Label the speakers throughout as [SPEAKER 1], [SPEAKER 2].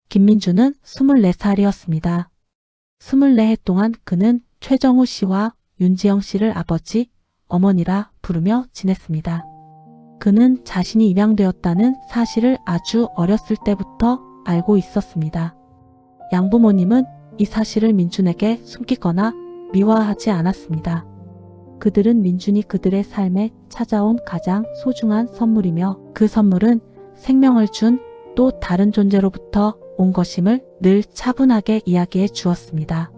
[SPEAKER 1] 김민주는 24살이었습니다. 24해 동안 그는 최정우 씨와 윤지영 씨를 아버지, 어머니라 부르며 지냈습니다. 그는 자신이 입양되었다는 사실을 아주 어렸을 때부터 알고 있었습니다. 양부모님은 이 사실을 민준에게 숨기거나 미화하지 않았습니다. 그들은 민준이 그들의 삶에 찾아온 가장 소중한 선물이며 그 선물은 생명을 준 또 다른 존재로부터 온 것임을 늘 차분하게 이야기해 주었습니다.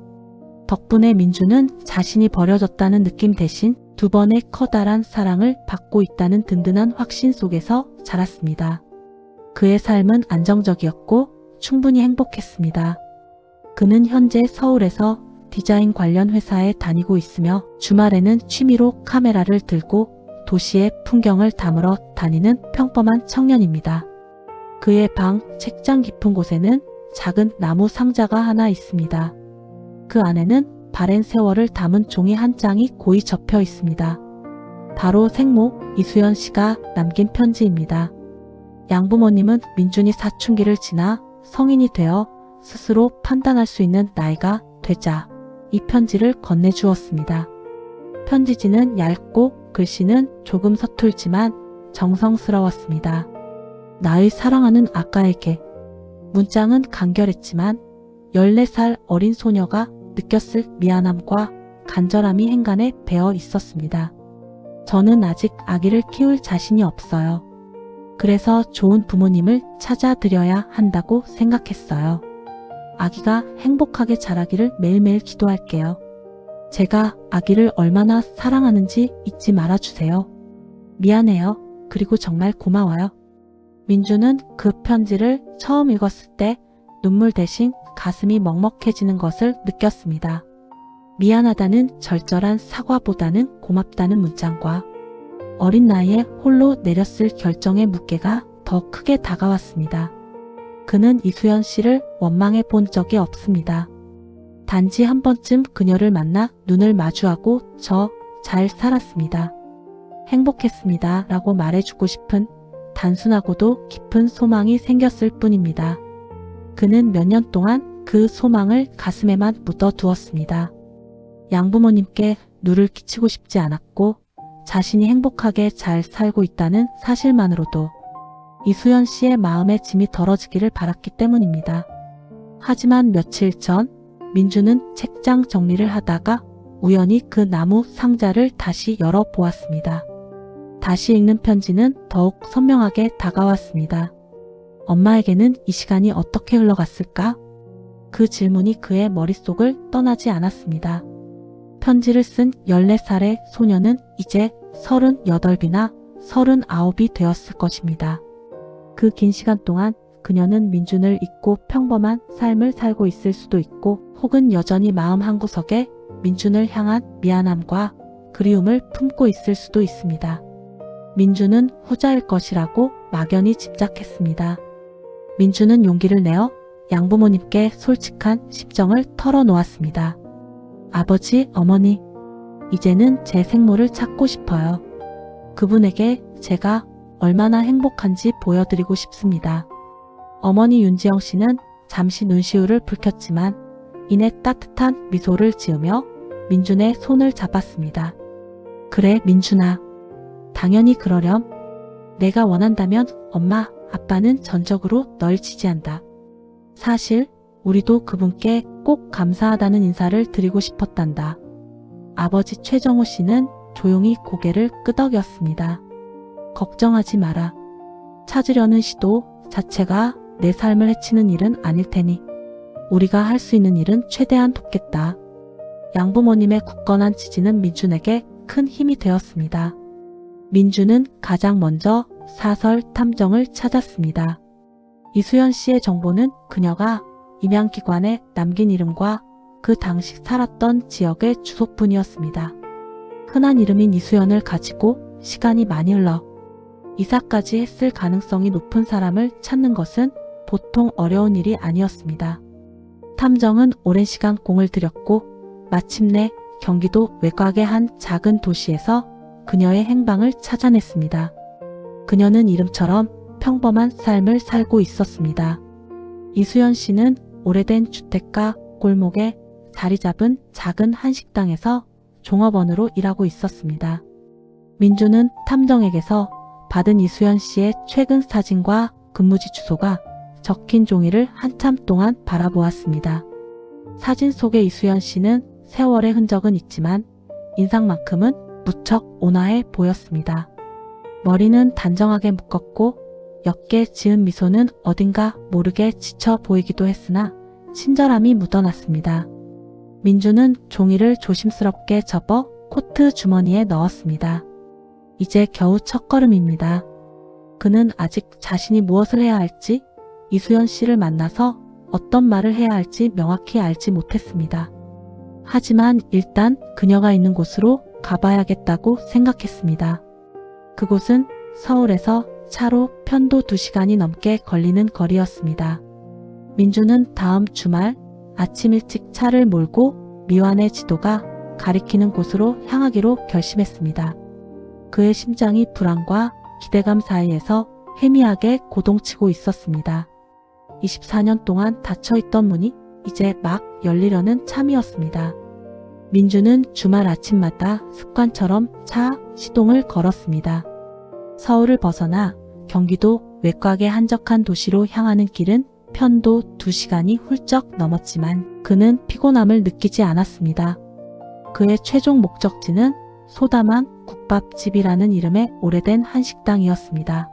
[SPEAKER 1] 덕분에 민준은 자신이 버려졌다는 느낌 대신 두 번의 커다란 사랑을 받고 있다는 든든한 확신 속에서 자랐습니다. 그의 삶은 안정적이었고 충분히 행복했습니다. 그는 현재 서울에서 디자인 관련 회사에 다니고 있으며 주말에는 취미로 카메라를 들고 도시의 풍경을 담으러 다니는 평범한 청년입니다. 그의 방, 책장 깊은 곳에는 작은 나무 상자가 하나 있습니다. 그 안에는 바랜 세월을 담은 종이 한 장이 고이 접혀 있습니다. 바로 생모 이수연 씨가 남긴 편지입니다. 양부모님은 민준이 사춘기를 지나 성인이 되어 스스로 판단할 수 있는 나이가 되자 이 편지를 건네주었습니다. 편지지는 얇고 글씨는 조금 서툴지만 정성스러웠습니다. 나의 사랑하는 아까에게. 문장은 간결했지만 14살 어린 소녀가 느꼈을 미안함과 간절함이 행간에 배어 있었습니다. 저는 아직 아기를 키울 자신이 없어요. 그래서 좋은 부모님을 찾아드려야 한다고 생각했어요. 아기가 행복하게 자라기를 매일매일 기도할게요. 제가 아기를 얼마나 사랑하는지 잊지 말아주세요. 미안해요. 그리고 정말 고마워요. 민주는 그 편지를 처음 읽었을 때 눈물 대신 가슴이 먹먹해지는 것을 느꼈습니다. 미안하다는 절절한 사과보다는 고맙다는 문장과 어린 나이에 홀로 내렸을 결정의 무게가 더 크게 다가왔습니다. 그는 이수연 씨를 원망해 본 적이 없습니다. 단지 한 번쯤 그녀를 만나 눈을 마주하고 저 잘 살았습니다. 행복했습니다. 라고 말해주고 싶은 단순하고도 깊은 소망이 생겼을 뿐입니다. 그는 몇 년 동안 그 소망을 가슴에만 묻어두었습니다. 양부모님께 누를 끼치고 싶지 않았고 자신이 행복하게 잘 살고 있다는 사실만으로도 이수연 씨의 마음의 짐이 덜어지기를 바랐기 때문입니다. 하지만 며칠 전 민주는 책장 정리를 하다가 우연히 그 나무 상자를 다시 열어보았습니다. 다시 읽는 편지는 더욱 선명하게 다가왔습니다. 엄마에게는 이 시간이 어떻게 흘러갔을까? 그 질문이 그의 머릿속을 떠나지 않았습니다. 편지를 쓴 14살의 소녀는 이제 38이나 39이 되었을 것입니다. 그 긴 시간 동안 그녀는 민준을 잊고 평범한 삶을 살고 있을 수도 있고 혹은 여전히 마음 한구석에 민준을 향한 미안함과 그리움을 품고 있을 수도 있습니다. 민준은 후자일 것이라고 막연히 짐작했습니다. 민준은 용기를 내어 양부모님께 솔직한 심정을 털어놓았습니다. 아버지, 어머니, 이제는 제 생모를 찾고 싶어요. 그분에게 제가 얼마나 행복한지 보여드리고 싶습니다. 어머니 윤지영 씨는 잠시 눈시울을 붉혔지만 이내 따뜻한 미소를 지으며 민준의 손을 잡았습니다. 그래, 민준아. 당연히 그러렴. 내가 원한다면 엄마, 아빠는 전적으로 널 지지한다. 사실 우리도 그분께 꼭 감사하다는 인사를 드리고 싶었단다. 아버지 최정우 씨는 조용히 고개를 끄덕였습니다. 걱정하지 마라. 찾으려는 시도 자체가 내 삶을 해치는 일은 아닐 테니 우리가 할 수 있는 일은 최대한 돕겠다. 양부모님의 굳건한 지지는 민준에게 큰 힘이 되었습니다. 민준은 가장 먼저 사설 탐정을 찾았습니다. 이수연 씨의 정보는 그녀가 입양기관에 남긴 이름과 그 당시 살았던 지역의 주소뿐이었습니다. 흔한 이름인 이수연을 가지고 시간이 많이 흘러 이사까지 했을 가능성이 높은 사람을 찾는 것은 보통 어려운 일이 아니었습니다. 탐정은 오랜 시간 공을 들였고 마침내 경기도 외곽의 한 작은 도시에서 그녀의 행방을 찾아냈습니다. 그녀는 이름처럼 평범한 삶을 살고 있었습니다. 이수연 씨는 오래된 주택가 골목에 자리 잡은 작은 한식당에서 종업원으로 일하고 있었습니다. 민주는 탐정에게서 받은 이수연 씨의 최근 사진과 근무지 주소가 적힌 종이를 한참 동안 바라보았습니다. 사진 속의 이수연 씨는 세월의 흔적은 있지만 인상만큼은 무척 온화해 보였습니다. 머리는 단정하게 묶었고 옅게 지은 미소는 어딘가 모르게 지쳐 보이기도 했으나 친절함이 묻어났습니다. 민주는 종이를 조심스럽게 접어 코트 주머니에 넣었습니다. 이제 겨우 첫걸음입니다. 그는 아직 자신이 무엇을 해야 할지, 이수연 씨를 만나서 어떤 말을 해야 할지 명확히 알지 못했습니다. 하지만 일단 그녀가 있는 곳으로 가봐야겠다고 생각했습니다. 그곳은 서울에서 차로 편도 2시간이 넘게 걸리는 거리였습니다. 민주는 다음 주말 아침 일찍 차를 몰고 미완의 지도가 가리키는 곳으로 향하기로 결심했습니다. 그의 심장이 불안과 기대감 사이에서 희미하게 고동치고 있었습니다. 24년 동안 닫혀있던 문이 이제 막 열리려는 참이었습니다. 민주는 주말 아침마다 습관처럼 차 시동을 걸었습니다. 서울을 벗어나 경기도 외곽의 한적한 도시로 향하는 길은 편도 2시간이 훌쩍 넘었지만 그는 피곤함을 느끼지 않았습니다. 그의 최종 목적지는 소다망 국밥집이라는 이름의 오래된 한식당이었습니다.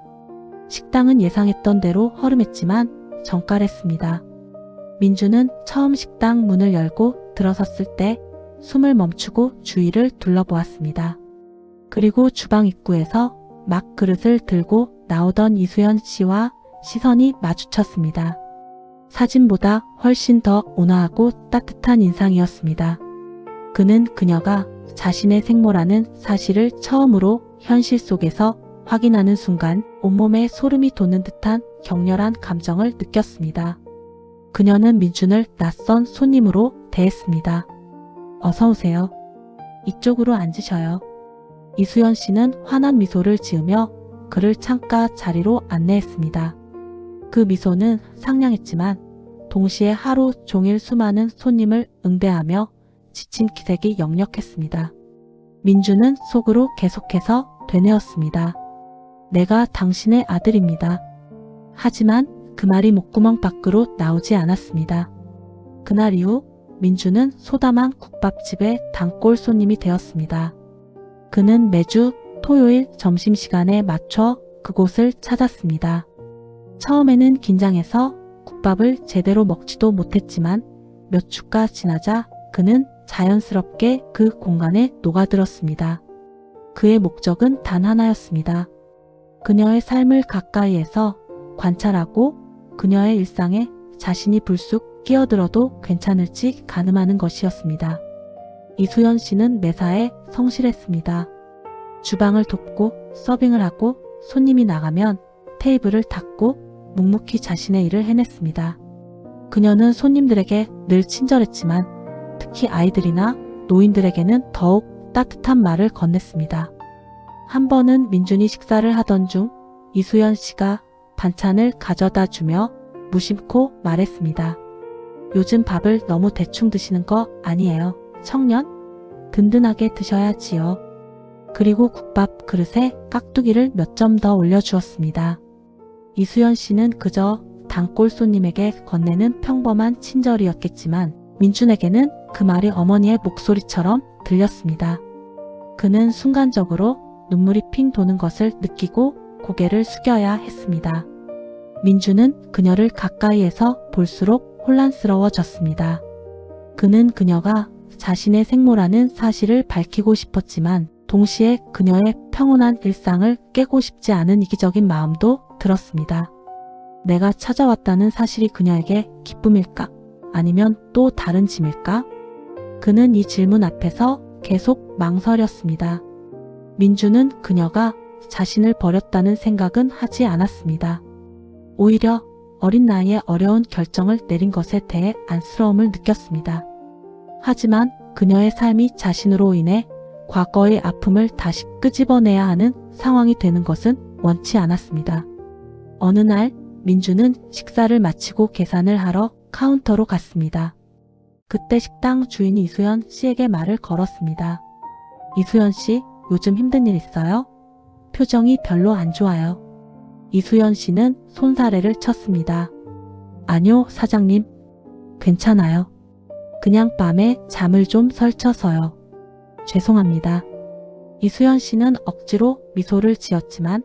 [SPEAKER 1] 식당은 예상했던 대로 허름했지만 정갈했습니다. 민주는 처음 식당 문을 열고 들어섰을 때 숨을 멈추고 주위를 둘러보았습니다. 그리고 주방 입구에서 막 그릇을 들고 나오던 이수연 씨와 시선이 마주쳤습니다. 사진보다 훨씬 더 온화하고 따뜻한 인상이었습니다. 그는 그녀가 자신의 생모라는 사실을 처음으로 현실 속에서 확인하는 순간 온몸에 소름이 돋는 듯한 격렬한 감정을 느꼈습니다. 그녀는 민준을 낯선 손님으로 대했습니다. 어서 오세요. 이쪽으로 앉으셔요. 이수연 씨는 환한 미소를 지으며 그를 창가 자리로 안내했습니다. 그 미소는 상냥했지만 동시에 하루 종일 수많은 손님을 응대하며 지친 기색이 역력했습니다. 민주는 속으로 계속해서 되뇌었습니다. 내가 당신의 아들입니다. 하지만 그 말이 목구멍 밖으로 나오지 않았습니다. 그날 이후 민주는 소다망 국밥집의 단골 손님이 되었습니다. 그는 매주 토요일 점심시간에 맞춰 그곳을 찾았습니다. 처음에는 긴장해서 국밥을 제대로 먹지도 못했지만 몇 주가 지나자 그는 자연스럽게 그 공간에 녹아들었습니다. 그의 목적은 단 하나였습니다. 그녀의 삶을 가까이에서 관찰하고 그녀의 일상에 자신이 불쑥 끼어들어도 괜찮을지 가늠하는 것이었습니다. 이수연 씨는 매사에 성실했습니다. 주방을 돕고 서빙을 하고 손님이 나가면 테이블을 닦고 묵묵히 자신의 일을 해냈습니다. 그녀는 손님들에게 늘 친절했지만 특히 아이들이나 노인들에게는 더욱 따뜻한 말을 건넸습니다. 한 번은 민준이 식사를 하던 중 이수연 씨가 반찬을 가져다 주며 무심코 말했습니다. 요즘 밥을 너무 대충 드시는 거 아니에요, 청년? 든든하게 드셔야지요. 그리고 국밥 그릇에 깍두기를 몇 점 더 올려주었습니다. 이수연 씨는 그저 단골 손님에게 건네는 평범한 친절이었겠지만 민준에게는 그 말이 어머니의 목소리처럼 들렸습니다. 그는 순간적으로 눈물이 핑 도는 것을 느끼고 고개를 숙여야 했습니다. 민준은 그녀를 가까이에서 볼수록 혼란스러워졌습니다. 그는 그녀가 자신의 생모라는 사실을 밝히고 싶었지만 동시에 그녀의 평온한 일상을 깨고 싶지 않은 이기적인 마음도 들었습니다. 내가 찾아왔다는 사실이 그녀에게 기쁨일까? 아니면 또 다른 짐일까? 그는 이 질문 앞에서 계속 망설였습니다. 민주는 그녀가 자신을 버렸다는 생각은 하지 않았습니다. 오히려 어린 나이에 어려운 결정을 내린 것에 대해 안쓰러움을 느꼈습니다. 하지만 그녀의 삶이 자신으로 인해 과거의 아픔을 다시 끄집어내야 하는 상황이 되는 것은 원치 않았습니다. 어느 날 민주는 식사를 마치고 계산을 하러 카운터로 갔습니다. 그때 식당 주인이 이수연 씨에게 말을 걸었습니다. 이수연 씨, 요즘 힘든 일 있어요? 표정이 별로 안 좋아요. 이수연 씨는 손사래를 쳤습니다. 아니요, 사장님. 괜찮아요. 그냥 밤에 잠을 좀 설쳐서요. 죄송합니다. 이수연 씨는 억지로 미소를 지었지만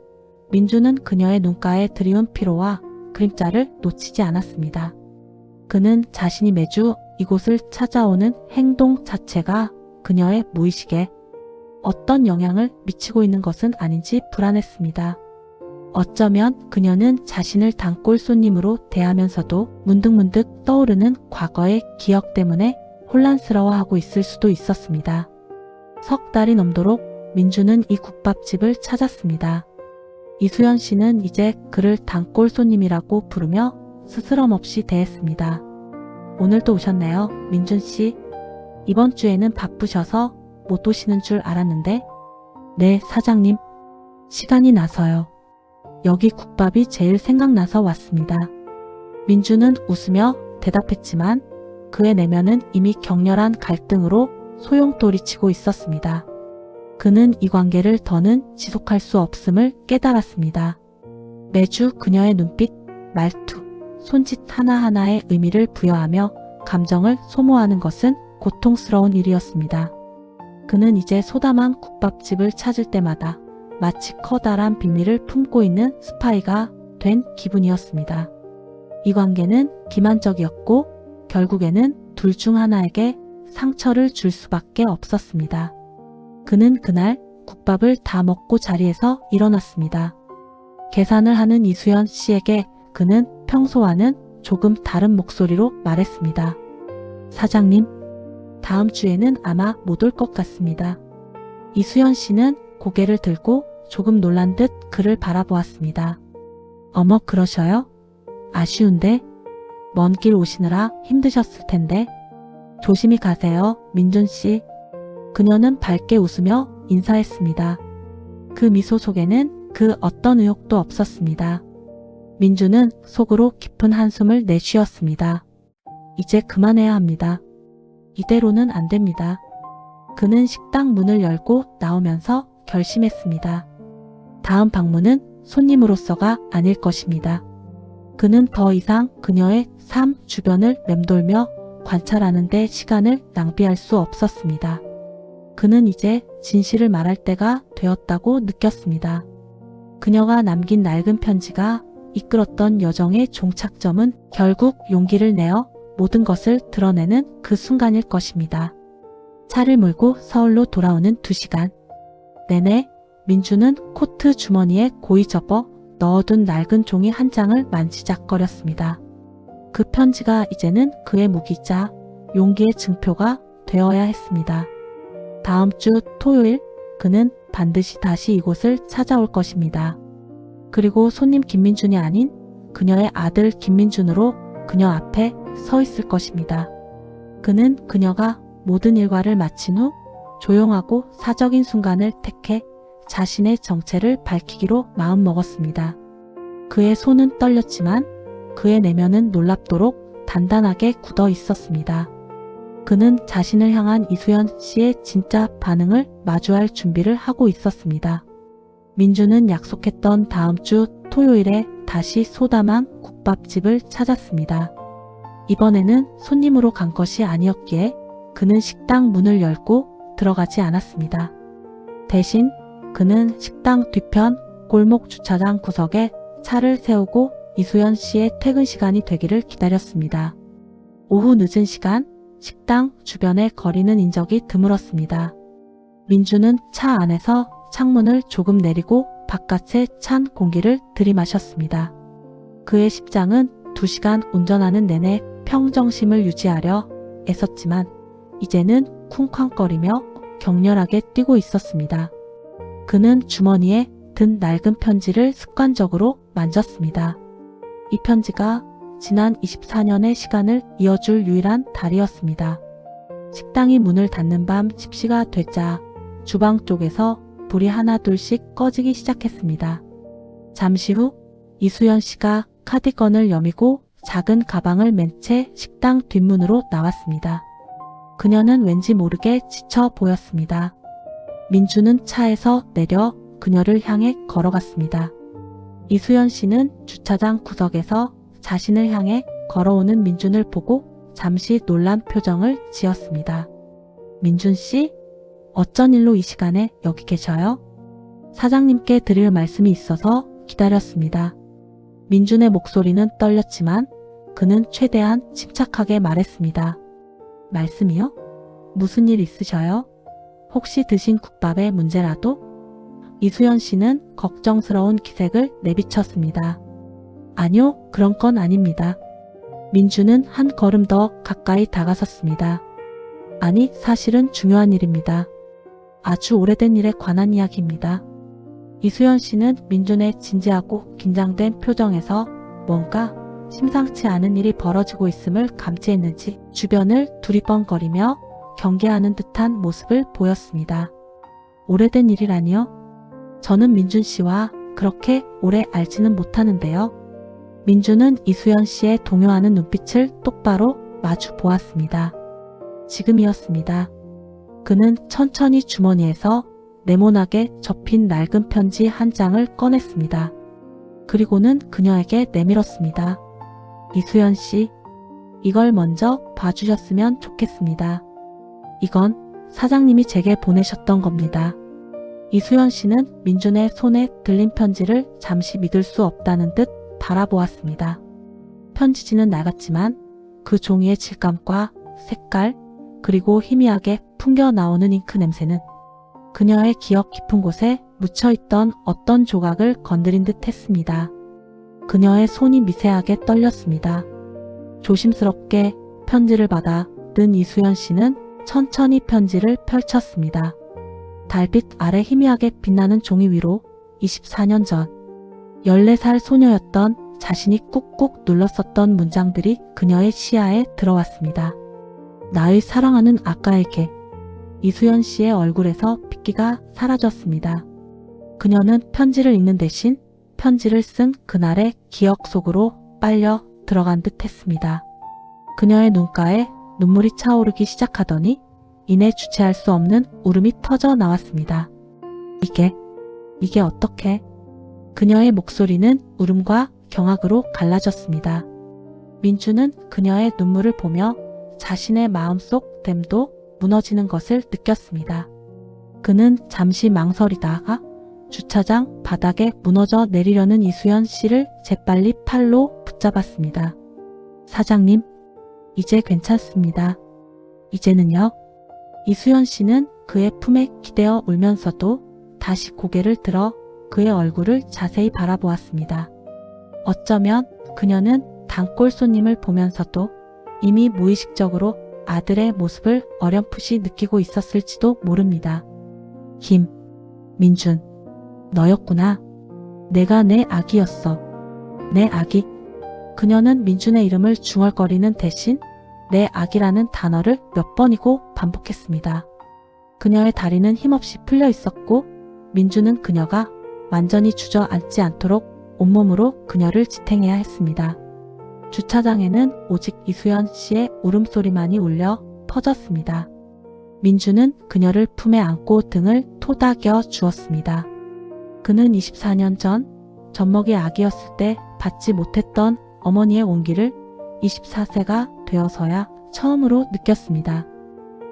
[SPEAKER 1] 민주는 그녀의 눈가에 드리운 피로와 그림자를 놓치지 않았습니다. 그는 자신이 매주 이곳을 찾아오는 행동 자체가 그녀의 무의식에 어떤 영향을 미치고 있는 것은 아닌지 불안했습니다. 어쩌면 그녀는 자신을 단골 손님으로 대하면서도 문득문득 떠오르는 과거의 기억 때문에 혼란스러워하고 있을 수도 있었습니다. 석 달이 넘도록 민주는 이 국밥집을 찾았습니다. 이수연 씨는 이제 그를 단골 손님이라고 부르며 스스럼 없이 대했습니다. 오늘도 오셨네요, 민준 씨. 이번 주에는 바쁘셔서 못 오시는 줄 알았는데. 네, 사장님. 시간이 나서요. 여기 국밥이 제일 생각나서 왔습니다. 민주는 웃으며 대답했지만 그의 내면은 이미 격렬한 갈등으로 소용돌이치고 있었습니다. 그는 이 관계를 더는 지속할 수 없음을 깨달았습니다. 매주 그녀의 눈빛, 말투, 손짓 하나하나에 의미를 부여하며 감정을 소모하는 것은 고통스러운 일이었습니다. 그는 이제 소담한 국밥집을 찾을 때마다 마치 커다란 비밀을 품고 있는 스파이가 된 기분이었습니다. 이 관계는 기만적이었고 결국에는 둘 중 하나에게 상처를 줄 수밖에 없었습니다. 그는 그날 국밥을 다 먹고 자리에서 일어났습니다. 계산을 하는 이수연 씨에게 그는 평소와는 조금 다른 목소리로 말했습니다. 사장님, 다음 주에는 아마 못 올 것 같습니다. 이수연 씨는 고개를 들고 조금 놀란 듯 그를 바라보았습니다. 어머, 그러셔요? 아쉬운데. 먼 길 오시느라 힘드셨을 텐데. 조심히 가세요, 민준 씨. 그녀는 밝게 웃으며 인사했습니다. 그 미소 속에는 그 어떤 의욕도 없었습니다. 민주는 속으로 깊은 한숨을 내쉬었습니다. 이제 그만해야 합니다. 이대로는 안 됩니다. 그는 식당 문을 열고 나오면서 결심했습니다. 다음 방문은 손님으로서가 아닐 것입니다. 그는 더 이상 그녀의 삶 주변을 맴돌며 관찰하는 데 시간을 낭비할 수 없었습니다. 그는 이제 진실을 말할 때가 되었다고 느꼈습니다. 그녀가 남긴 낡은 편지가 이끌었던 여정의 종착점은 결국 용기를 내어 모든 것을 드러내는 그 순간일 것입니다. 차를 몰고 서울로 돌아오는 2시간. 내내 민주는 코트 주머니에 고이 접어 넣어둔 낡은 종이 한 장을 만지작거렸습니다. 그 편지가 이제는 그의 무기자 용기의 증표가 되어야 했습니다. 다음 주 토요일 그는 반드시 다시 이곳을 찾아올 것입니다. 그리고 손님 김민준이 아닌 그녀의 아들 김민준으로 그녀 앞에 서 있을 것입니다. 그는 그녀가 모든 일과를 마친 후 조용하고 사적인 순간을 택해 자신의 정체를 밝히기로 마음먹었습니다. 그의 손은 떨렸지만 그의 내면은 놀랍도록 단단하게 굳어 있었습니다. 그는 자신을 향한 이수연 씨의 진짜 반응을 마주할 준비를 하고 있었습니다. 민주는 약속했던 다음 주 토요일에 다시 소담한 국밥집을 찾았습니다. 이번에는 손님으로 간 것이 아니었기에 그는 식당 문을 열고 들어가지 않았습니다. 대신 그는 식당 뒤편 골목 주차장 구석에 차를 세우고 이수연 씨의 퇴근 시간이 되기를 기다렸습니다. 오후 늦은 시간 식당 주변의 거리는 인적이 드물었습니다. 민주는 차 안에서 창문을 조금 내리고 바깥의 찬 공기를 들이마셨습니다. 그의 심장은 2시간 운전하는 내내 평정심을 유지하려 애썼지만 이제는 쿵쾅거리며 격렬하게 뛰고 있었습니다. 그는 주머니에 든 낡은 편지를 습관적으로 만졌습니다. 이 편지가 지난 24년의 시간을 이어줄 유일한 달이었습니다. 식당이 문을 닫는 밤 10시가 되자 주방 쪽에서 불이 하나 둘씩 꺼지기 시작했습니다. 잠시 후 이수연 씨가 카디건을 여미고 작은 가방을 맨 채 식당 뒷문으로 나왔습니다. 그녀는 왠지 모르게 지쳐 보였습니다. 민주는 차에서 내려 그녀를 향해 걸어갔습니다. 이수연 씨는 주차장 구석에서 자신을 향해 걸어오는 민준을 보고 잠시 놀란 표정을 지었습니다. 민준 씨? 어쩐 일로 이 시간에 여기 계셔요? 사장님께 드릴 말씀이 있어서 기다렸습니다. 민준의 목소리는 떨렸지만 그는 최대한 침착하게 말했습니다. 말씀이요? 무슨 일 있으셔요? 혹시 드신 국밥에 문제라도? 이수연 씨는 걱정스러운 기색을 내비쳤습니다. 아니요, 그런 건 아닙니다. 민주는 한 걸음 더 가까이 다가섰습니다. 아니, 사실은 중요한 일입니다. 아주 오래된 일에 관한 이야기입니다. 이수연 씨는 민준의 진지하고 긴장된 표정에서 뭔가 심상치 않은 일이 벌어지고 있음을 감지했는지 주변을 두리번거리며 경계하는 듯한 모습을 보였습니다. 오래된 일이라니요? 저는 민준 씨와 그렇게 오래 알지는 못하는데요. 민준은 이수연 씨의 동요하는 눈빛을 똑바로 마주 보았습니다. 지금이었습니다. 그는 천천히 주머니에서 네모나게 접힌 낡은 편지 한 장을 꺼냈습니다. 그리고는 그녀에게 내밀었습니다. 이수연 씨, 이걸 먼저 봐주셨으면 좋겠습니다. 이건 사장님이 제게 보내셨던 겁니다. 이수연 씨는 민준의 손에 들린 편지를 잠시 믿을 수 없다는 듯 바라보았습니다. 편지지는 낡았지만 그 종이의 질감과 색깔, 그리고 희미하게 풍겨 나오는 잉크 냄새는 그녀의 기억 깊은 곳에 묻혀있던 어떤 조각을 건드린 듯 했습니다. 그녀의 손이 미세하게 떨렸습니다. 조심스럽게 편지를 받아 든 이수연 씨는 천천히 편지를 펼쳤습니다. 달빛 아래 희미하게 빛나는 종이 위로 24년 전 14살 소녀였던 자신이 꾹꾹 눌렀었던 문장들이 그녀의 시야에 들어왔습니다. 나의 사랑하는 아까에게. 이수연 씨의 얼굴에서 핏기가 사라졌습니다. 그녀는 편지를 읽는 대신 편지를 쓴 그날의 기억 속으로 빨려 들어간 듯 했습니다. 그녀의 눈가에 눈물이 차오르기 시작하더니 이내 주체할 수 없는 울음이 터져 나왔습니다. 이게 어떻게? 그녀의 목소리는 울음과 경악으로 갈라졌습니다. 민주는 그녀의 눈물을 보며 자신의 마음속 댐도 무너지는 것을 느꼈습니다. 그는 잠시 망설이다가 주차장 바닥에 무너져 내리려는 이수연 씨를 재빨리 팔로 붙잡았습니다. 사장님, 이제 괜찮습니다. 이제는요? 이수연 씨는 그의 품에 기대어 울면서도 다시 고개를 들어 그의 얼굴을 자세히 바라보았습니다. 어쩌면 그녀는 단골 손님을 보면서도 이미 무의식적으로 아들의 모습을 어렴풋이 느끼고 있었을지도 모릅니다. 민준, 너였구나. 내가 내 아기였어. 내 아기. 그녀는 민준의 이름을 중얼거리는 대신 내 아기라는 단어를 몇 번이고 반복했습니다. 그녀의 다리는 힘없이 풀려 있었고 민준은 그녀가 완전히 주저앉지 않도록 온몸으로 그녀를 지탱해야 했습니다. 주차장에는 오직 이수연 씨의 울음소리만이 울려 퍼졌습니다. 민준은 그녀를 품에 안고 등을 토닥여 주었습니다. 그는 24년 전 젖먹이 아기였을 때 받지 못했던 어머니의 온기를 24세가 되어서야 처음으로 느꼈습니다.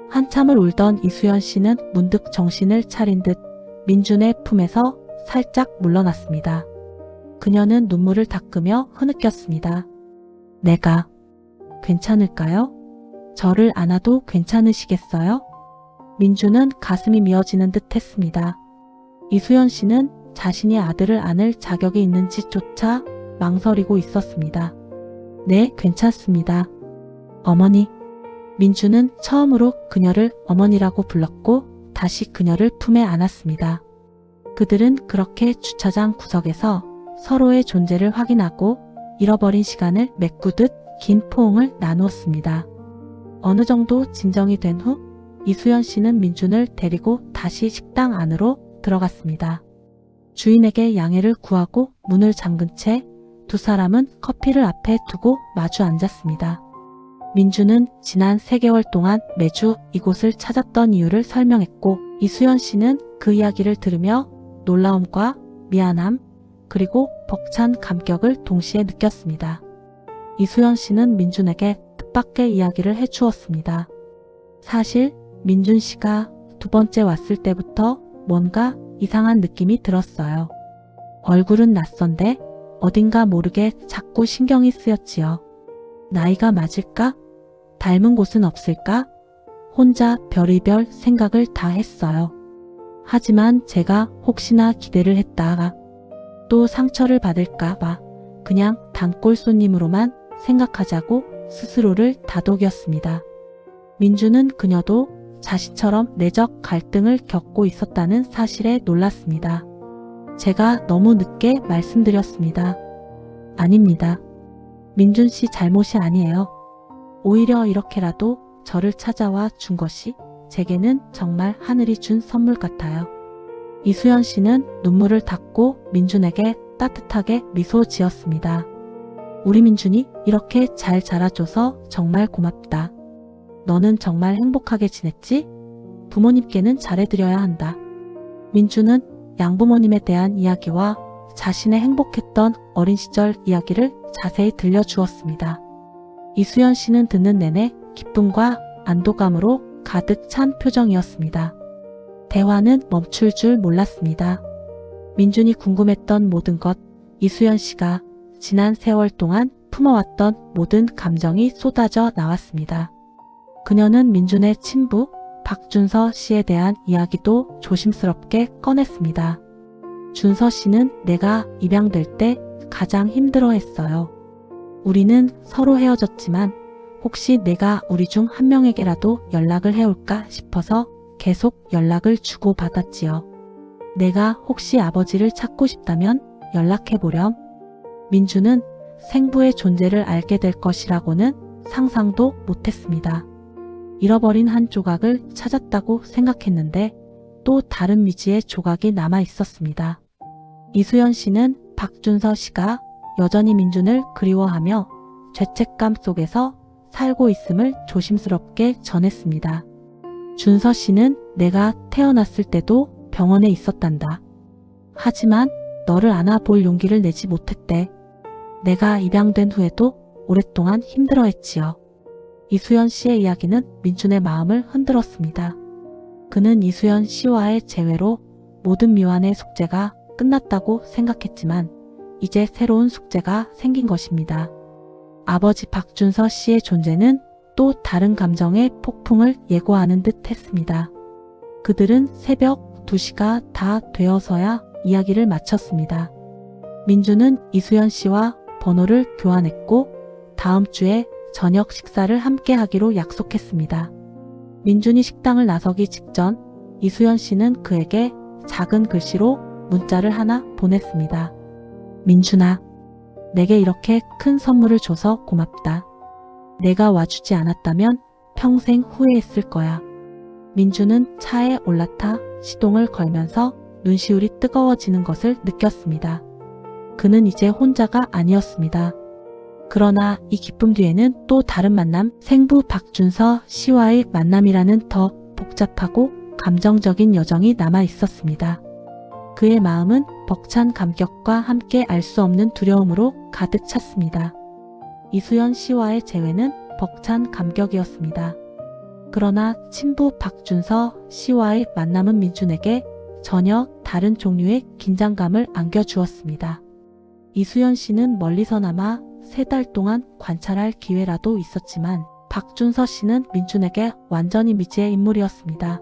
[SPEAKER 1] 한참을 울던 이수연 씨는 문득 정신을 차린 듯 민준의 품에서 살짝 물러났습니다. 그녀는 눈물을 닦으며 흐느꼈습니다. 내가 괜찮을까요? 저를 안아도 괜찮으시겠어요? 민준은 가슴이 미어지는 듯 했습니다. 이수연 씨는 자신이 아들을 안을 자격이 있는지조차 망설이고 있었습니다. 네, 괜찮습니다. 어머니. 민준은 처음으로 그녀를 어머니라고 불렀고 다시 그녀를 품에 안았습니다. 그들은 그렇게 주차장 구석에서 서로의 존재를 확인하고 잃어버린 시간을 메꾸듯 긴 포옹을 나누었습니다. 어느 정도 진정이 된 후 이수연 씨는 민준을 데리고 다시 식당 안으로 들어갔습니다. 주인에게 양해를 구하고 문을 잠근 채 두 사람은 커피를 앞에 두고 마주 앉았습니다. 민주는 지난 3개월 동안 매주 이곳을 찾았던 이유를 설명했고 이수연 씨는 그 이야기를 들으며 놀라움과 미안함 그리고 벅찬 감격을 동시에 느꼈습니다. 이수연 씨는 민준에게 뜻밖의 이야기를 해주었습니다. 사실 민준 씨가 2번째 왔을 때부터 뭔가 이상한 느낌이 들었어요. 얼굴은 낯선데 어딘가 모르게 자꾸 신경이 쓰였지요. 나이가 맞을까? 닮은 곳은 없을까? 혼자 별의별 생각을 다 했어요. 하지만 제가 혹시나 기대를 했다가 또 상처를 받을까 봐 그냥 단골 손님으로만 생각하자고 스스로를 다독였습니다. 민주는 그녀도 자신처럼 내적 갈등을 겪고 있었다는 사실에 놀랐습니다. 제가 너무 늦게 말씀드렸습니다. 아닙니다. 민준 씨 잘못이 아니에요. 오히려 이렇게라도 저를 찾아와 준 것이 제게는 정말 하늘이 준 선물 같아요. 이수연 씨는 눈물을 닦고 민준에게 따뜻하게 미소 지었습니다. 우리 민준이 이렇게 잘 자라줘서 정말 고맙다. 너는 정말 행복하게 지냈지? 부모님께는 잘해드려야 한다. 민준은 양부모님에 대한 이야기와 자신의 행복했던 어린 시절 이야기를 자세히 들려주었습니다. 이수연 씨는 듣는 내내 기쁨과 안도감으로 가득 찬 표정이었습니다. 대화는 멈출 줄 몰랐습니다. 민준이 궁금했던 모든 것, 이수연 씨가 지난 세월 동안 품어왔던 모든 감정이 쏟아져 나왔습니다. 그녀는 민준의 친부 박준서 씨에 대한 이야기도 조심스럽게 꺼냈습니다. 준서 씨는 내가 입양될 때 가장 힘들어했어요. 우리는 서로 헤어졌지만 혹시 내가 우리 중 한 명에게라도 연락을 해올까 싶어서 계속 연락을 주고받았지요. 내가 혹시 아버지를 찾고 싶다면 연락해보렴. 민주는 생부의 존재를 알게 될 것이라고는 상상도 못했습니다. 잃어버린 한 조각을 찾았다고 생각했는데 또 다른 미지의 조각이 남아 있었습니다. 이수연 씨는 박준서 씨가 여전히 민준을 그리워하며 죄책감 속에서 살고 있음을 조심스럽게 전했습니다. 준서 씨는 내가 태어났을 때도 병원에 있었단다. 하지만 너를 안아볼 용기를 내지 못했대. 내가 입양된 후에도 오랫동안 힘들어했지요. 이수연 씨의 이야기는 민준의 마음을 흔들었습니다. 그는 이수연 씨와의 재회로 모든 미완의 숙제가 끝났다고 생각했지만 이제 새로운 숙제가 생긴 것입니다. 아버지 박준서 씨의 존재는 또 다른 감정의 폭풍을 예고하는 듯 했습니다. 그들은 새벽 2시가 다 되어서야 이야기를 마쳤습니다. 민주는 이수연 씨와 번호를 교환했고 다음 주에 저녁 식사를 함께 하기로 약속했습니다. 민준이 식당을 나서기 직전 이수연 씨는 그에게 작은 글씨로 문자를 하나 보냈습니다. 민준아, 내게 이렇게 큰 선물을 줘서 고맙다. 내가 와주지 않았다면 평생 후회했을 거야. 민준은 차에 올라타 시동을 걸면서 눈시울이 뜨거워지는 것을 느꼈습니다. 그는 이제 혼자가 아니었습니다. 그러나 이 기쁨 뒤에는 또 다른 만남, 생부 박준서 씨와의 만남이라는 더 복잡하고 감정적인 여정이 남아 있었습니다. 그의 마음은 벅찬 감격과 함께 알 수 없는 두려움으로 가득 찼습니다. 이수연 씨와의 재회는 벅찬 감격이었습니다. 그러나 친부 박준서 씨와의 만남은 민준에게 전혀 다른 종류의 긴장감을 안겨주었습니다. 이수연 씨는 멀리서나마 3달 동안 관찰할 기회라도 있었지만 박준서 씨는 민준에게 완전히 미지의 인물이었습니다.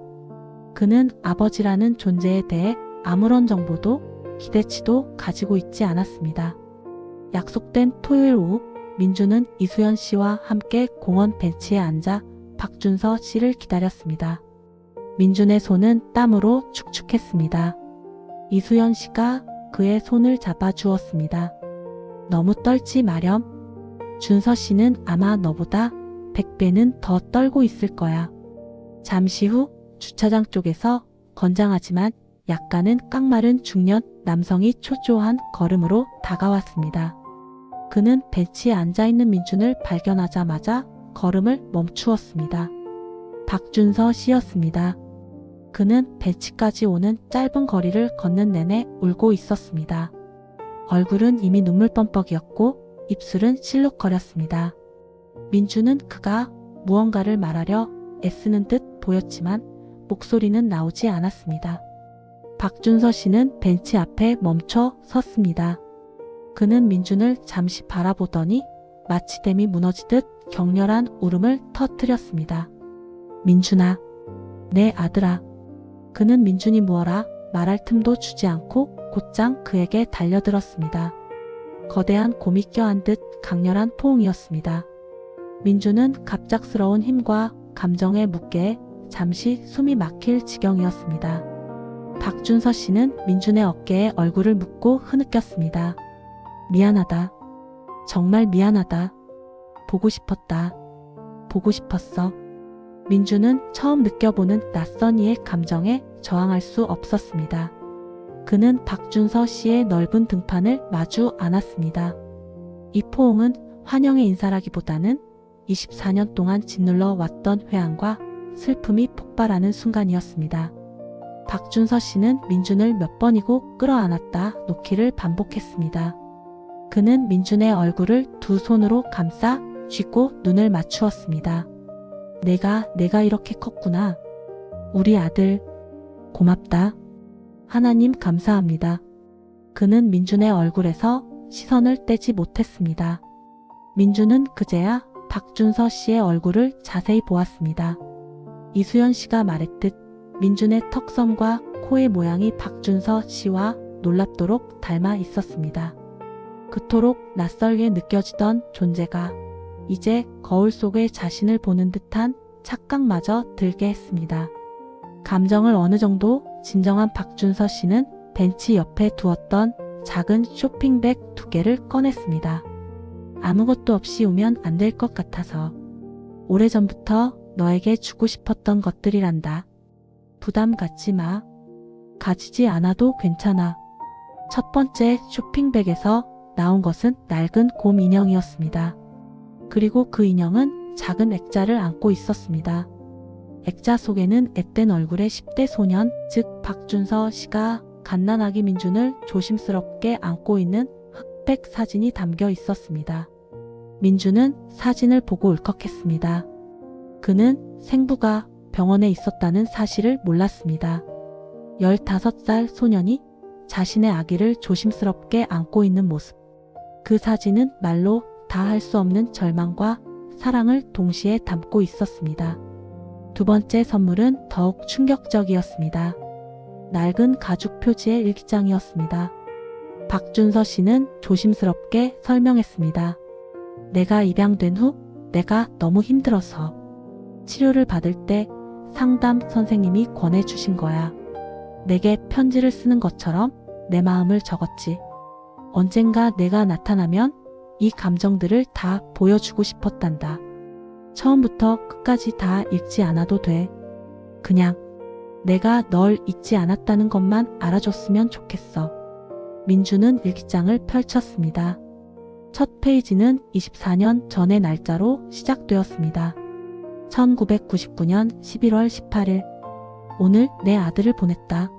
[SPEAKER 1] 그는 아버지라는 존재에 대해 아무런 정보도 기대치도 가지고 있지 않았습니다. 약속된 토요일 오후 민준은 이수연 씨와 함께 공원 벤치에 앉아 박준서 씨를 기다렸습니다. 민준의 손은 땀으로 축축했습니다. 이수연 씨가 그의 손을 잡아주었습니다. 너무 떨지 마렴. 준서 씨는 아마 너보다 100배는 더 떨고 있을 거야. 잠시 후 주차장 쪽에서 건장하지만 약간은 깡마른 중년 남성이 초조한 걸음으로 다가왔습니다. 그는 벤치에 앉아있는 민준을 발견하자마자 걸음을 멈추었습니다. 박준서 씨였습니다. 그는 벤치까지 오는 짧은 거리를 걷는 내내 울고 있었습니다. 얼굴은 이미 눈물 뻔뻑이었고 입술은 실룩거렸습니다. 민준은 그가 무언가를 말하려 애쓰는 듯 보였지만 목소리는 나오지 않았습니다. 박준서 씨는 벤치 앞에 멈춰 섰습니다. 그는 민준을 잠시 바라보더니 마치 댐이 무너지듯 격렬한 울음을 터뜨렸습니다. 민준아, 내 아들아. 그는 민준이 무어라 말할 틈도 주지 않고 곧장 그에게 달려들었습니다. 거대한 곰이 껴안 듯 강렬한 포옹이었습니다. 민준은 갑작스러운 힘과 감정의 무게에 잠시 숨이 막힐 지경이었습니다. 박준서 씨는 민준의 어깨에 얼굴을 묻고 흐느꼈습니다. 미안하다. 정말 미안하다. 보고 싶었다. 보고 싶었어. 민준은 처음 느껴보는 낯선 이의 감정에 저항할 수 없었습니다. 그는 박준서 씨의 넓은 등판을 마주 안았습니다. 이 포옹은 환영의 인사라기보다는 24년 동안 짓눌러 왔던 회한과 슬픔이 폭발하는 순간이었습니다. 박준서 씨는 민준을 몇 번이고 끌어안았다 놓기를 반복했습니다. 그는 민준의 얼굴을 두 손으로 감싸 쥐고 눈을 맞추었습니다. 내가 이렇게 컸구나. 우리 아들, 고맙다. 하나님 감사합니다. 그는 민준의 얼굴에서 시선을 떼지 못했습니다. 민준은 그제야 박준서 씨의 얼굴을 자세히 보았습니다. 이수연 씨가 말했듯 민준의 턱섬과 코의 모양이 박준서 씨와 놀랍도록 닮아 있었습니다. 그토록 낯설게 느껴지던 존재가 이제 거울 속에 자신을 보는 듯한 착각마저 들게 했습니다. 감정을 어느 정도 진정한 박준서 씨는 벤치 옆에 두었던 작은 쇼핑백 2개를 꺼냈습니다. 아무것도 없이 오면 안 될 것 같아서. 오래전부터 너에게 주고 싶었던 것들이란다. 부담 갖지 마. 가지지 않아도 괜찮아. 첫 번째 쇼핑백에서 나온 것은 낡은 곰 인형이었습니다. 그리고 그 인형은 작은 액자를 안고 있었습니다. 액자 속에는 앳된 얼굴의 10대 소년, 즉 박준서 씨가 갓난아기 민준을 조심스럽게 안고 있는 흑백 사진이 담겨 있었습니다. 민준은 사진을 보고 울컥했습니다. 그는 생부가 병원에 있었다는 사실을 몰랐습니다. 15살 소년이 자신의 아기를 조심스럽게 안고 있는 모습. 그 사진은 말로 다 할 수 없는 절망과 사랑을 동시에 담고 있었습니다. 두 번째 선물은 더욱 충격적이었습니다. 낡은 가죽 표지의 일기장이었습니다. 박준서 씨는 조심스럽게 설명했습니다. 내가 입양된 후 내가 너무 힘들어서 치료를 받을 때 상담 선생님이 권해주신 거야. 내게 편지를 쓰는 것처럼 내 마음을 적었지. 언젠가 내가 나타나면 이 감정들을 다 보여주고 싶었단다. 처음부터 끝까지 다 읽지 않아도 돼. 그냥 내가 널 잊지 않았다는 것만 알아줬으면 좋겠어. 민준은 일기장을 펼쳤습니다. 첫 페이지는 24년 전의 날짜로 시작되었습니다. 1999년 11월 18일. 오늘 내 아들을 보냈다.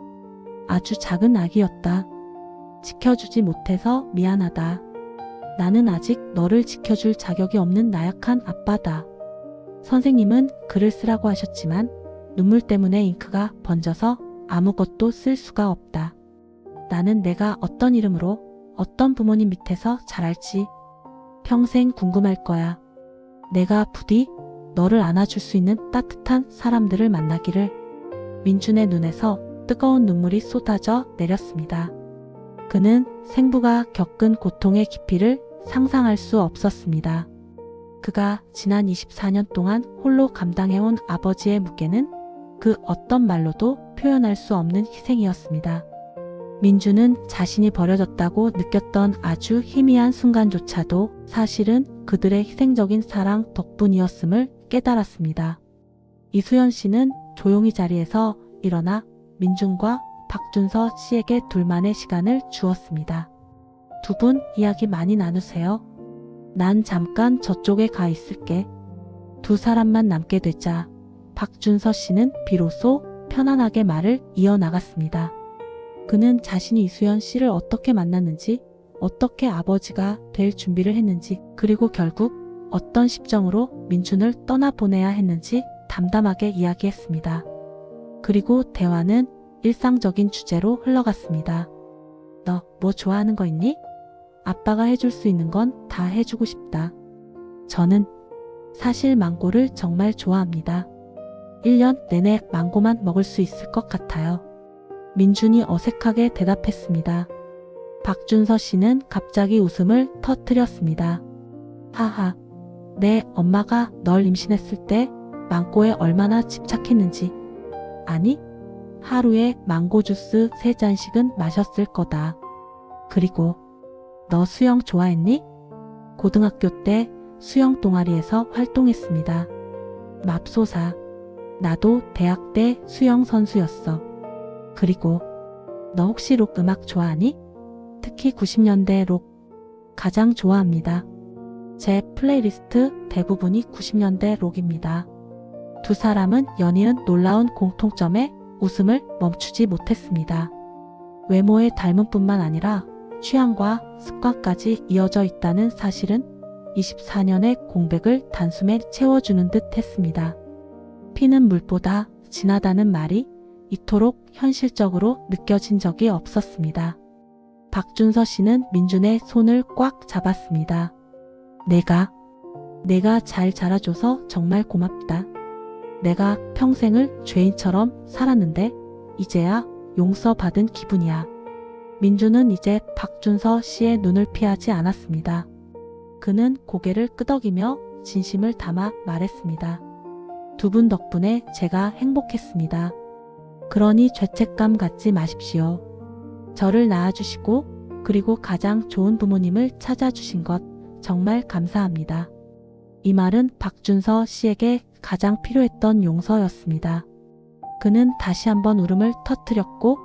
[SPEAKER 1] 아주 작은 아기였다. 지켜주지 못해서 미안하다. 나는 아직 너를 지켜줄 자격이 없는 나약한 아빠다. 선생님은 글을 쓰라고 하셨지만 눈물 때문에 잉크가 번져서 아무것도 쓸 수가 없다. 나는 내가 어떤 이름으로 어떤 부모님 밑에서 자랄지 평생 궁금할 거야. 내가 부디 너를 안아줄 수 있는 따뜻한 사람들을 만나기를. 민준의 눈에서 뜨거운 눈물이 쏟아져 내렸습니다. 그는 생부가 겪은 고통의 깊이를 상상할 수 없었습니다. 그가 지난 24년 동안 홀로 감당해온 아버지의 무게는 그 어떤 말로도 표현할 수 없는 희생이었습니다. 민준은 자신이 버려졌다고 느꼈던 아주 희미한 순간조차도 사실은 그들의 희생적인 사랑 덕분이었음을 깨달았습니다. 이수연 씨는 조용히 자리에서 일어나 민준과 박준서 씨에게 둘만의 시간을 주었습니다. 두 분 이야기 많이 나누세요. 난 잠깐 저쪽에 가 있을게. 두 사람만 남게 되자 박준서 씨는 비로소 편안하게 말을 이어나갔습니다. 그는 자신이 이수연 씨를 어떻게 만났는지, 어떻게 아버지가 될 준비를 했는지, 그리고 결국 어떤 심정으로 민준을 떠나보내야 했는지 담담하게 이야기했습니다. 그리고 대화는 일상적인 주제로 흘러갔습니다. 너 뭐 좋아하는 거 있니? 아빠가 해줄 수 있는 건 다 해주고 싶다. 저는 사실 망고를 정말 좋아합니다. 1년 내내 망고만 먹을 수 있을 것 같아요. 민준이 어색하게 대답했습니다. 박준서 씨는 갑자기 웃음을 터뜨렸습니다. 하하, 내 엄마가 널 임신했을 때 망고에 얼마나 집착했는지. 아니, 하루에 망고 주스 3잔씩은 마셨을 거다. 그리고 너 수영 좋아했니? 고등학교 때 수영 동아리에서 활동했습니다. 맙소사, 나도 대학 때 수영 선수였어. 그리고 너 혹시 록 음악 좋아하니? 특히 90년대 록 가장 좋아합니다. 제 플레이리스트 대부분이 90년대 록입니다. 두 사람은 연이은 놀라운 공통점에 웃음을 멈추지 못했습니다. 외모의 닮은 뿐만 아니라 취향과 습관까지 이어져 있다는 사실은 24년의 공백을 단숨에 채워주는 듯 했습니다. 피는 물보다 진하다는 말이 이토록 현실적으로 느껴진 적이 없었습니다. 박준서 씨는 민준의 손을 꽉 잡았습니다. 내가 잘 자라줘서 정말 고맙다. 내가 평생을 죄인처럼 살았는데 이제야 용서받은 기분이야. 민준은 이제 박준서 씨의 눈을 피하지 않았습니다. 그는 고개를 끄덕이며 진심을 담아 말했습니다. 두 분 덕분에 제가 행복했습니다. 그러니 죄책감 갖지 마십시오. 저를 낳아주시고 그리고 가장 좋은 부모님을 찾아주신 것 정말 감사합니다. 이 말은 박준서 씨에게 가장 필요했던 용서였습니다. 그는 다시 한번 울음을 터뜨렸고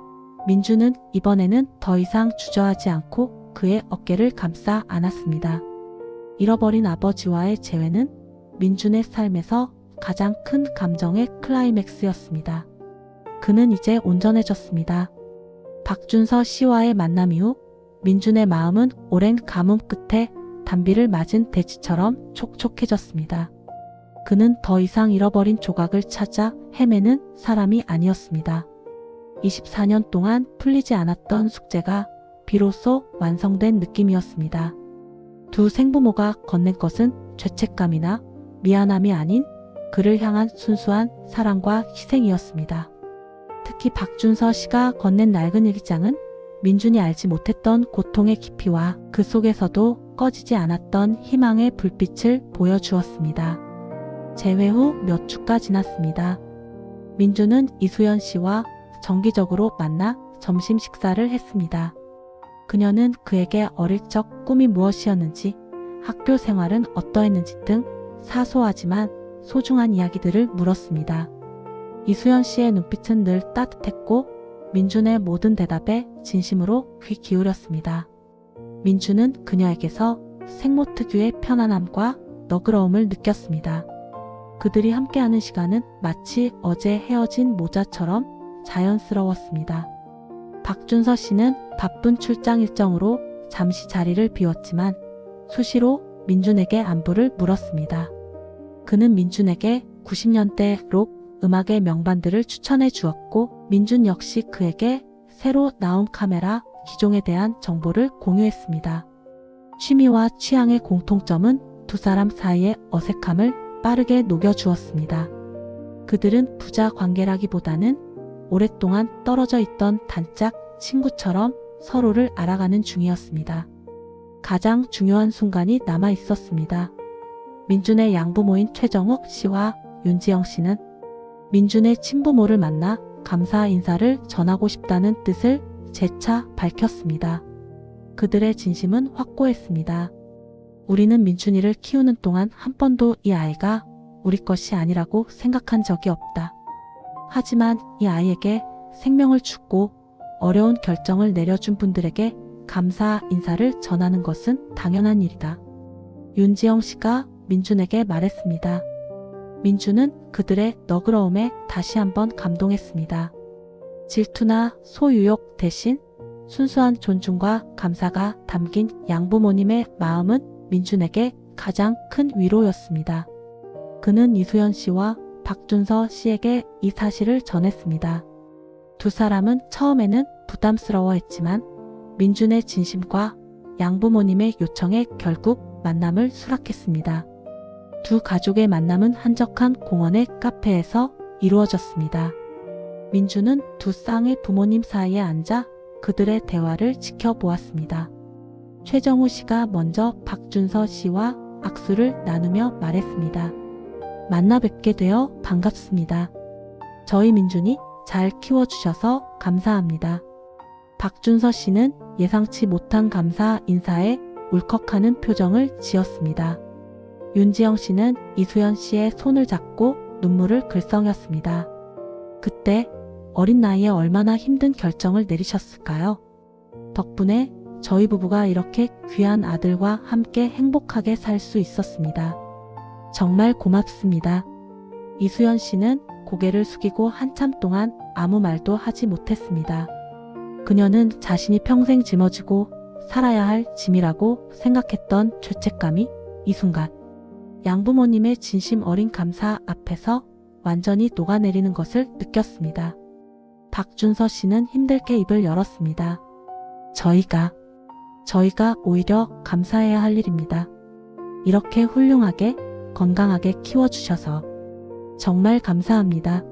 [SPEAKER 1] 민준은 이번에는 더 이상 주저하지 않고 그의 어깨를 감싸 안았습니다. 잃어버린 아버지와의 재회는 민준의 삶에서 가장 큰 감정의 클라이맥스였습니다. 그는 이제 온전해졌습니다. 박준서 씨와의 만남 이후 민준의 마음은 오랜 가뭄 끝에 단비를 맞은 돼지처럼 촉촉해졌습니다. 그는 더 이상 잃어버린 조각을 찾아 헤매는 사람이 아니었습니다. 24년 동안 풀리지 않았던 숙제가 비로소 완성된 느낌이었습니다. 두 생부모가 건넨 것은 죄책감이나 미안함이 아닌 그를 향한 순수한 사랑과 희생이었습니다. 특히 박준서 씨가 건넨 낡은 일기장은 민준이 알지 못했던 고통의 깊이와 그 속에서도 꺼지지 않았던 희망의 불빛을 보여주었습니다. 재회 후 몇 주가 지났습니다. 민준은 이수연 씨와 정기적으로 만나 점심 식사를 했습니다. 그녀는 그에게 어릴 적 꿈이 무엇이었는지, 학교 생활은 어떠했는지 등 사소하지만 소중한 이야기들을 물었습니다. 이수연 씨의 눈빛은 늘 따뜻했고 민준의 모든 대답에 진심으로 귀 기울였습니다. 민준은 그녀에게서 생모 특유의 편안함과 너그러움을 느꼈습니다. 그들이 함께하는 시간은 마치 어제 헤어진 모자처럼 자연스러웠습니다. 박준서 씨는 바쁜 출장 일정으로 잠시 자리를 비웠지만 수시로 민준에게 안부를 물었습니다. 그는 민준에게 90년대 록 음악의 명반들을 추천해 주었고 민준 역시 그에게 새로 나온 카메라 기종에 대한 정보를 공유했습니다. 취미와 취향의 공통점은 두 사람 사이의 어색함을 빠르게 녹여주었습니다. 그들은 부자 관계라기보다는 오랫동안 떨어져 있던 단짝 친구처럼 서로를 알아가는 중이었습니다. 가장 중요한 순간이 남아 있었습니다. 민준의 양부모인 최정욱 씨와 윤지영 씨는 민준의 친부모를 만나 감사 인사를 전하고 싶다는 뜻을 재차 밝혔습니다. 그들의 진심은 확고했습니다. 우리는 민준이를 키우는 동안 한 번도 이 아이가 우리 것이 아니라고 생각한 적이 없다. 하지만 이 아이에게 생명을 주고 어려운 결정을 내려준 분들에게 감사 인사를 전하는 것은 당연한 일이다. 윤지영 씨가 민준에게 말했습니다. 민준은 그들의 너그러움에 다시 한번 감동했습니다. 질투나 소유욕 대신 순수한 존중과 감사가 담긴 양부모님의 마음은 민준에게 가장 큰 위로였습니다. 그는 이수연 씨와 박준서 씨에게 이 사실을 전했습니다. 두 사람은 처음에는 부담스러워했지만 민준의 진심과 양부모님의 요청에 결국 만남을 수락했습니다. 두 가족의 만남은 한적한 공원의 카페에서 이루어졌습니다. 민준은 두 쌍의 부모님 사이에 앉아 그들의 대화를 지켜보았습니다. 최정우 씨가 먼저 박준서 씨와 악수를 나누며 말했습니다. 만나 뵙게 되어 반갑습니다. 저희 민준이 잘 키워주셔서 감사합니다. 박준서 씨는 예상치 못한 감사 인사에 울컥하는 표정을 지었습니다. 윤지영 씨는 이수연 씨의 손을 잡고 눈물을 글썽였습니다. 그때 어린 나이에 얼마나 힘든 결정을 내리셨을까요? 덕분에 저희 부부가 이렇게 귀한 아들과 함께 행복하게 살 수 있었습니다. 정말 고맙습니다. 이수연 씨는 고개를 숙이고 한참 동안 아무 말도 하지 못했습니다. 그녀는 자신이 평생 짊어지고 살아야 할 짐이라고 생각했던 죄책감이 이 순간 양부모님의 진심 어린 감사 앞에서 완전히 녹아내리는 것을 느꼈습니다. 박준서 씨는 힘들게 입을 열었습니다. 저희가 오히려 감사해야 할 일입니다. 이렇게 훌륭하게 건강하게 키워주셔서 정말 감사합니다.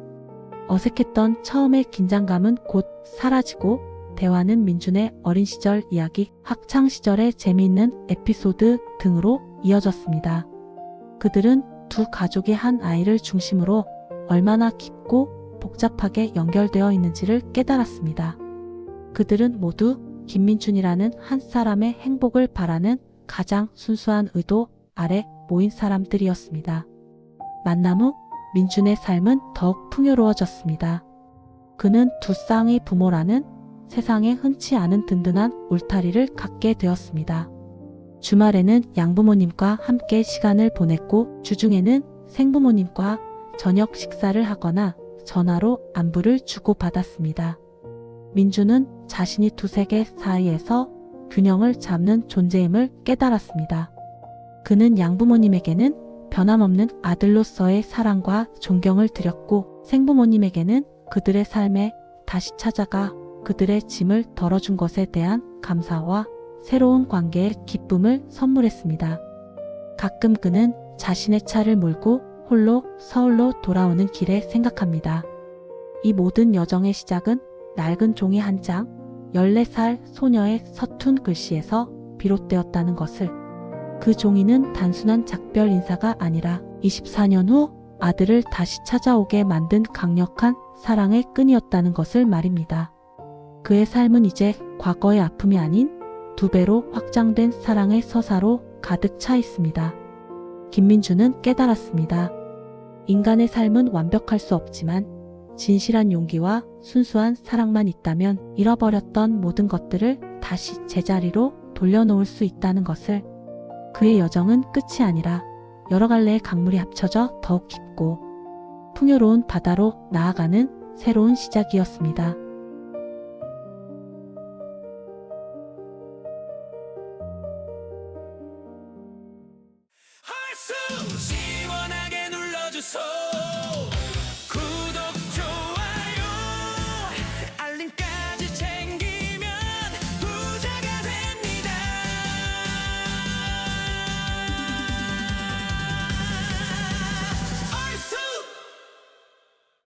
[SPEAKER 1] 어색했던 처음의 긴장감은 곧 사라지고 대화는 민준의 어린 시절 이야기, 학창 시절의 재미있는 에피소드 등으로 이어졌습니다. 그들은 두 가족이 한 아이를 중심으로 얼마나 깊고 복잡하게 연결되어 있는지를 깨달았습니다. 그들은 모두 김민준이라는 한 사람의 행복을 바라는 가장 순수한 의도 아래 모인 사람들이었습니다. 만남 후 민준의 삶은 더욱 풍요로워졌습니다. 그는 두 쌍의 부모라는 세상에 흔치 않은 든든한 울타리를 갖게 되었습니다. 주말에는 양부모님과 함께 시간을 보냈고 주중에는 생부모님과 저녁 식사를 하거나 전화로 안부를 주고받았습니다. 민준은 자신이 두 세계 사이에서 균형을 잡는 존재임을 깨달았습니다. 그는 양부모님에게는 변함없는 아들로서의 사랑과 존경을 드렸고 생부모님에게는 그들의 삶에 다시 찾아가 그들의 짐을 덜어준 것에 대한 감사와 새로운 관계의 기쁨을 선물했습니다. 가끔 그는 자신의 차를 몰고 홀로 서울로 돌아오는 길에 생각합니다. 이 모든 여정의 시작은 낡은 종이 한 장, 14살 소녀의 서툰 글씨에서 비롯되었다는 것을, 그 종이는 단순한 작별 인사가 아니라 24년 후 아들을 다시 찾아오게 만든 강력한 사랑의 끈이었다는 것을 말입니다. 그의 삶은 이제 과거의 아픔이 아닌 2배로 확장된 사랑의 서사로 가득 차 있습니다. 김민준은 깨달았습니다. 인간의 삶은 완벽할 수 없지만 진실한 용기와 순수한 사랑만 있다면 잃어버렸던 모든 것들을 다시 제자리로 돌려놓을 수 있다는 것을. 그의 여정은 끝이 아니라 여러 갈래의 강물이 합쳐져 더욱 깊고 풍요로운 바다로 나아가는 새로운 시작이었습니다.